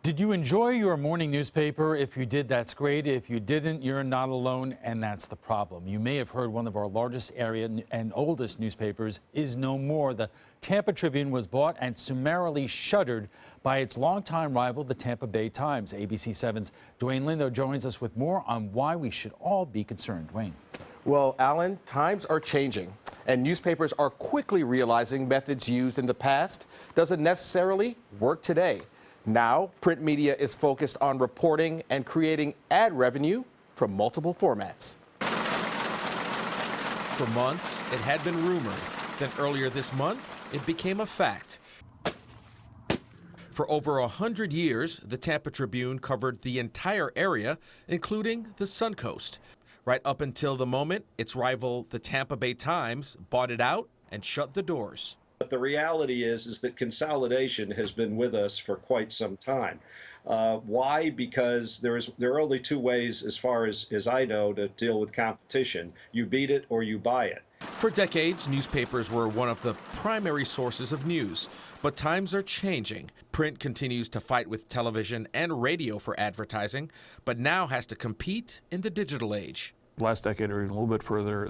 Did you enjoy your morning newspaper? If you did, that's great. If you didn't, you're not alone, and that's the problem. You may have heard one of our largest area and oldest newspapers is no more. The Tampa Tribune was bought and summarily shuttered by its longtime rival, the Tampa Bay Times. ABC 7's Dwayne Lindo joins us with more on why we should all be concerned. Dwayne. Well, Alan, times are changing, and newspapers are quickly realizing methods used in the past doesn't necessarily work today. Now, print media is focused on reporting and creating ad revenue from multiple formats. For months, it had been rumored. Then earlier this month, it became a fact. For over 100 years, the Tampa Tribune covered the entire area, including the Suncoast, right up until the moment its rival, the Tampa Bay Times, bought it out and shut the doors. But the reality is that consolidation has been with us for quite some time. Why? Because there are only two ways, as far as I know, to deal with competition. You beat it or you buy it. For decades, newspapers were one of the primary sources of news. But times are changing. Print continues to fight with television and radio for advertising, but now has to compete in the digital age. Last decade or even a little bit further,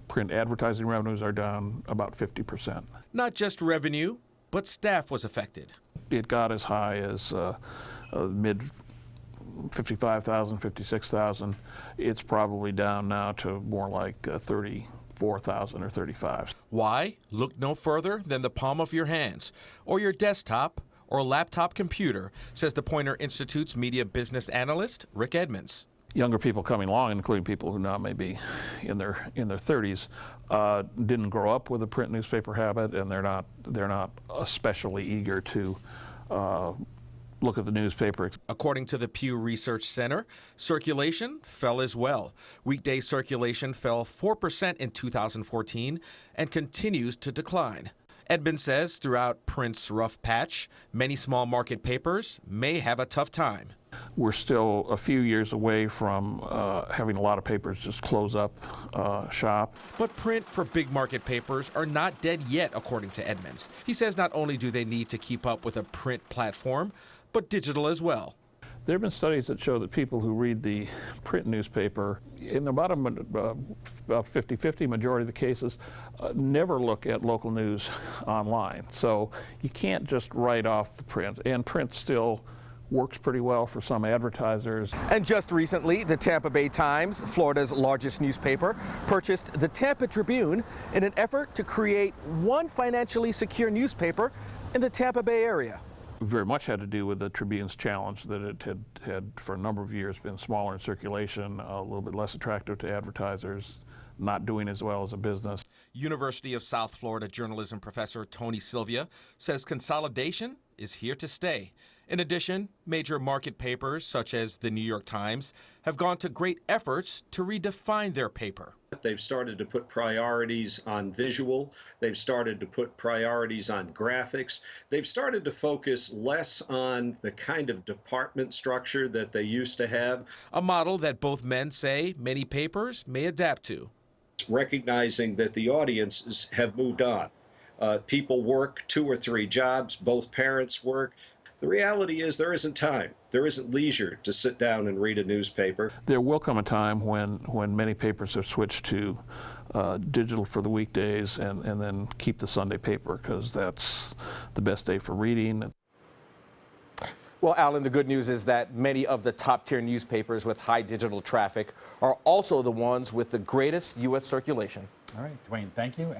print advertising revenues are down about 50%. Not just revenue, but staff was affected. It got as high as mid 55,000, 56,000. It's probably down now to more like 34,000 or 35. Why? Look no further than the palm of your hands or your desktop or laptop computer, says the Poynter Institute's media business analyst, Rick Edmonds. Younger people coming along, including people who now may be in their 30s, didn't grow up with a print newspaper habit, and they're not especially eager to look at the newspaper. According to the Pew Research Center, circulation fell as well. Weekday circulation fell 4% in 2014 and continues to decline. Edmund says throughout print's rough patch, many small market papers may have a tough time. We're still a few years away from having a lot of papers just close up shop. But print for big market papers are not dead yet, according to Edmonds. He says not only do they need to keep up with a print platform, but digital as well. There have been studies that show that people who read the print newspaper, in about 50-50 majority of the cases, never look at local news online. So you can't just write off the print, and print still works pretty well for some advertisers. And just recently, the Tampa Bay Times, Florida's largest newspaper, purchased the Tampa Tribune in an effort to create one financially secure newspaper in the Tampa Bay area. Very much had to do with the Tribune's challenge that it had for a number of years been smaller in circulation, a little bit less attractive to advertisers, not doing as well as a business. University of South Florida journalism professor Tony Sylvia says consolidation is here to stay. In addition, major market papers such as the New York Times have gone to great efforts to redefine their paper. They've started to put priorities on visual. They've started to put priorities on graphics. They've started to focus less on the kind of department structure that they used to have. A model that both men say many papers may adapt to. Recognizing that the audiences have moved on. People work 2 or 3 jobs, both parents work. The reality is there isn't time. There isn't leisure to sit down and read a newspaper. There will come a time when many papers have switched to digital for the weekdays and then keep the Sunday paper because that's the best day for reading. Well, Alan, the good news is that many of the top-tier newspapers with high digital traffic are also the ones with the greatest U.S. circulation. All right, Dwayne, thank you.